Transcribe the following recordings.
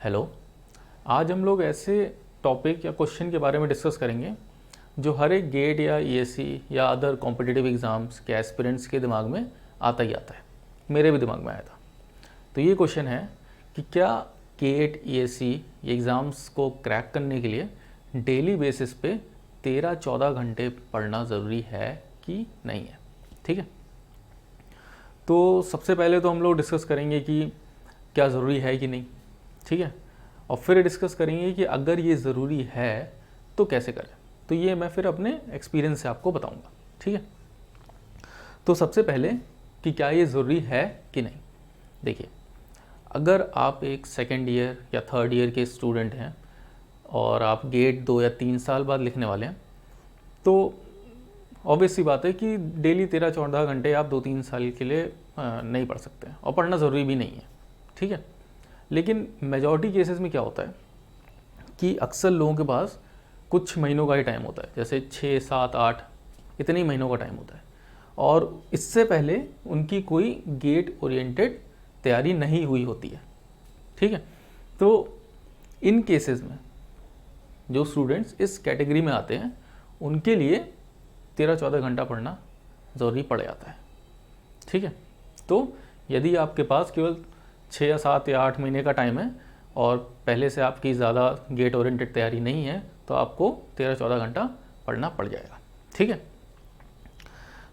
Hello. आज हम लोग ऐसे टॉपिक या क्वेश्चन के बारे में डिस्कस करेंगे जो हर एक गेट या ईएससी या अदर कॉम्पिटिटिव एग्ज़ाम्स के एस्पिरेंट्स के दिमाग में आता ही आता है। मेरे भी दिमाग में आया था। तो ये क्वेश्चन है कि क्या गेट ईएससी एग्ज़ाम्स को क्रैक करने के लिए डेली बेसिस पे 13-14 घंटे पढ़ना ज़रूरी है कि नहीं है। ठीक है, तो सबसे पहले तो हम लोग डिस्कस करेंगे कि क्या ज़रूरी है कि नहीं। ठीक है, और फिर डिस्कस करेंगे कि अगर ये ज़रूरी है तो कैसे करें। तो ये मैं फिर अपने एक्सपीरियंस से आपको बताऊंगा। ठीक है, तो सबसे पहले कि क्या ये ज़रूरी है कि नहीं। देखिए, अगर आप एक सेकेंड ईयर या थर्ड ईयर के स्टूडेंट हैं और आप गेट 2 या 3 साल बाद लिखने वाले हैं, तो ऑब्वियस सी बात है कि डेली 13-14 घंटे आप 2-3 साल के लिए नहीं पढ़ सकते हैं, और पढ़ना ज़रूरी भी नहीं है। ठीक है, लेकिन मेजॉरिटी केसेस में क्या होता है कि अक्सर लोगों के पास कुछ महीनों का ही टाइम होता है, जैसे 6, 7, 8 इतने ही महीनों का टाइम होता है, और इससे पहले उनकी कोई गेट ओरिएंटेड तैयारी नहीं हुई होती है। ठीक है, तो इन केसेस में जो स्टूडेंट्स इस कैटेगरी में आते हैं उनके लिए 13-14 घंटा पढ़ना ज़रूरी पड़ जाता है। ठीक है, तो यदि आपके पास केवल 6 या 7 या 8 महीने का टाइम है और पहले से आपकी ज़्यादा गेट ओरिएंटेड तैयारी नहीं है, तो आपको 13-14 घंटा पढ़ना पड़ जाएगा। ठीक है,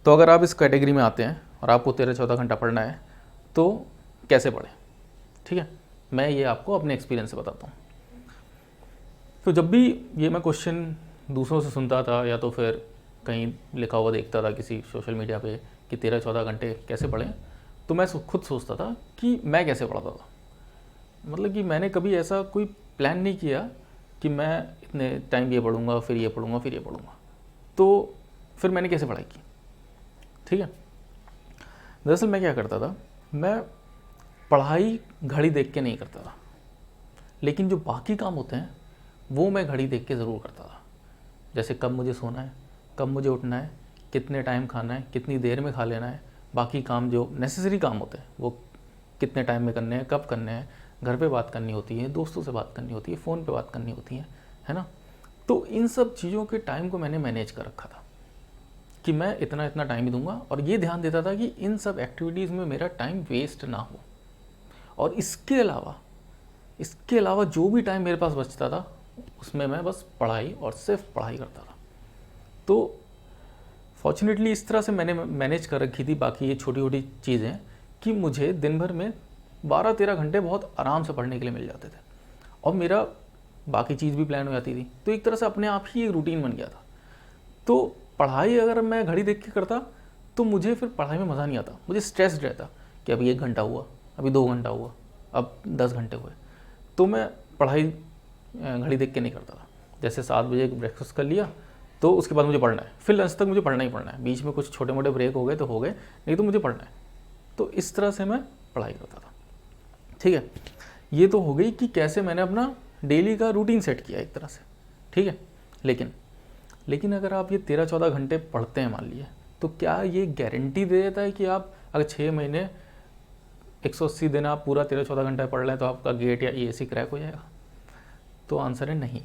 तो अगर आप इस कैटेगरी में आते हैं और आपको 13-14 घंटा पढ़ना है तो कैसे पढ़ें। ठीक है, मैं ये आपको अपने एक्सपीरियंस से बताता हूँ। तो जब भी ये मैं क्वेश्चन दूसरों से सुनता था या तो फिर कहीं लिखा हुआ देखता था किसी सोशल मीडिया पे कि 13-14 घंटे कैसे पढ़ें, तो मैं खुद सोचता था कि मैं कैसे पढ़ता था। मतलब कि मैंने कभी ऐसा कोई प्लान नहीं किया कि मैं इतने टाइम ये पढ़ूंगा, फिर ये पढ़ूंगा, फिर ये पढ़ूंगा। तो फिर मैंने कैसे पढ़ाई की। ठीक है, दरअसल मैं क्या करता था, मैं पढ़ाई घड़ी देख के नहीं करता था, लेकिन जो बाकी काम होते हैं वो मैं घड़ी देख के ज़रूर करता था। जैसे कब मुझे सोना है, कब मुझे उठना है, कितने टाइम खाना है, कितनी देर में खा लेना है, बाकी काम जो नेसेसरी काम होते हैं वो कितने टाइम में करने हैं, कब करने हैं, घर पे बात करनी होती है, दोस्तों से बात करनी होती है, फ़ोन पे बात करनी होती है ना। तो इन सब चीज़ों के टाइम को मैंने मैनेज कर रखा था कि मैं इतना इतना टाइम ही दूंगा, और ये ध्यान देता था कि इन सब एक्टिविटीज़ में मेरा टाइम वेस्ट ना हो। और इसके अलावा जो भी टाइम मेरे पास बचता था उसमें मैं बस पढ़ाई और सिर्फ पढ़ाई करता था। तो फॉर्चुनेटली इस तरह से मैंने मैनेज कर रखी थी बाकी ये छोटी छोटी चीज़ें कि मुझे दिन भर में 12-13 घंटे बहुत आराम से पढ़ने के लिए मिल जाते थे, और मेरा बाकी चीज़ भी प्लान हो जाती थी। तो एक तरह से अपने आप ही एक रूटीन बन गया था। तो पढ़ाई अगर मैं घड़ी देख के करता तो मुझे फिर पढ़ाई में मज़ा नहीं आता, मुझे स्ट्रेस्ड रहता कि अभी 1 घंटा हुआ, अभी 2 घंटा हुआ, अब 10 घंटे हुए। तो मैं पढ़ाई घड़ी देख के नहीं करता था। जैसे 7 बजे ब्रेकफास्ट कर लिया तो उसके बाद मुझे पढ़ना है, फिर लंच तक मुझे पढ़ना ही पढ़ना है। बीच में कुछ छोटे मोटे ब्रेक हो गए तो हो गए, नहीं तो मुझे पढ़ना है। तो इस तरह से मैं पढ़ाई करता था। ठीक है, ये तो हो गई कि कैसे मैंने अपना डेली का रूटीन सेट किया एक तरह से। ठीक है, लेकिन अगर आप ये 13-14 घंटे पढ़ते हैं मान लिए, तो क्या ये गारंटी दे देता है कि आप अगर 6 महीने 180 दिन आप पूरा 13-14 घंटा पढ़ लें तो आपका गेट या ईएससी क्रैक हो जाएगा? तो आंसर है नहीं,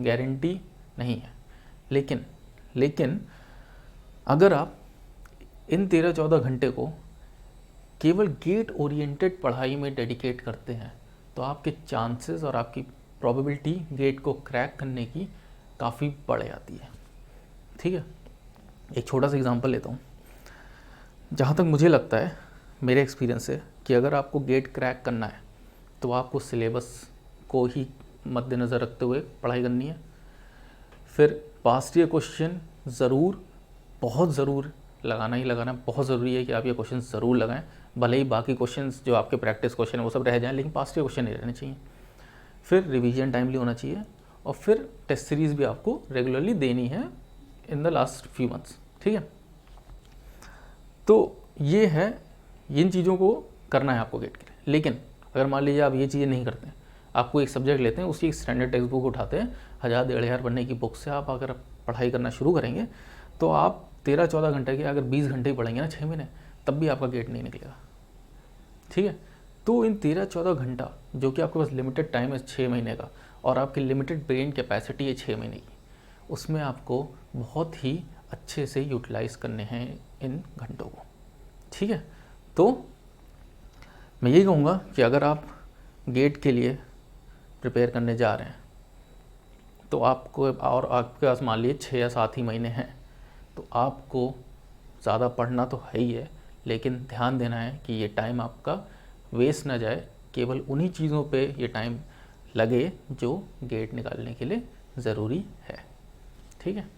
गारंटी नहीं है। लेकिन अगर आप इन 13-14 घंटे को केवल गेट ओरिएंटेड पढ़ाई में डेडिकेट करते हैं तो आपके चांसेस और आपकी प्रोबेबिलिटी गेट को क्रैक करने की काफ़ी बढ़ जाती है। ठीक है, एक छोटा सा एग्जांपल लेता हूँ। जहाँ तक मुझे लगता है मेरे एक्सपीरियंस से कि अगर आपको गेट क्रैक करना है तो आपको सिलेबस को ही मद्देनज़र रखते हुए पढ़ाई करनी है। फिर पास्ट ईयर क्वेश्चन ज़रूर, बहुत ज़रूर लगाना ही लगाना, बहुत ज़रूरी है कि आप ये क्वेश्चन ज़रूर लगाएं। भले ही बाकी क्वेश्चंस जो आपके प्रैक्टिस क्वेश्चन है वो सब रह जाएं, लेकिन पास्ट ईयर क्वेश्चन नहीं रहने चाहिए। फिर रिवीजन टाइमली होना चाहिए, और फिर टेस्ट सीरीज़ भी आपको रेगुलरली देनी है in the last few months. ठीक है, तो ये है, इन चीज़ों को करना है आपको गेट के लिए। लेकिन अगर मान लीजिए आप ये चीज़ें नहीं करते हैं, आपको एक सब्जेक्ट लेते हैं, उसकी एक स्टैंडर्ड टेक्स्ट बुक उठाते हैं, 1000-1500 पढ़ने की बुक से आप अगर पढ़ाई करना शुरू करेंगे तो आप 13-14 घंटे के अगर 20 घंटे ही पढ़ेंगे ना 6 महीने, तब भी आपका गेट नहीं निकलेगा। ठीक है, तो इन 13-14 घंटा जो कि आपके पास लिमिटेड टाइम है 6 महीने का, और आपकी लिमिटेड ब्रेन कैपेसिटी है 6 महीने की, उसमें आपको बहुत ही अच्छे से यूटिलाइज़ करने हैं इन घंटों को। ठीक है, तो मैं यही कहूँगा कि अगर आप गेट के लिए प्रिपेयर करने जा रहे हैं तो आपको, और आपके पास मान लीजिए 6 या 7 ही महीने हैं, तो आपको ज़्यादा पढ़ना तो है ही है, लेकिन ध्यान देना है कि ये टाइम आपका वेस्ट ना जाए, केवल उन्हीं चीज़ों पे ये टाइम लगे जो गेट निकालने के लिए ज़रूरी है। ठीक है।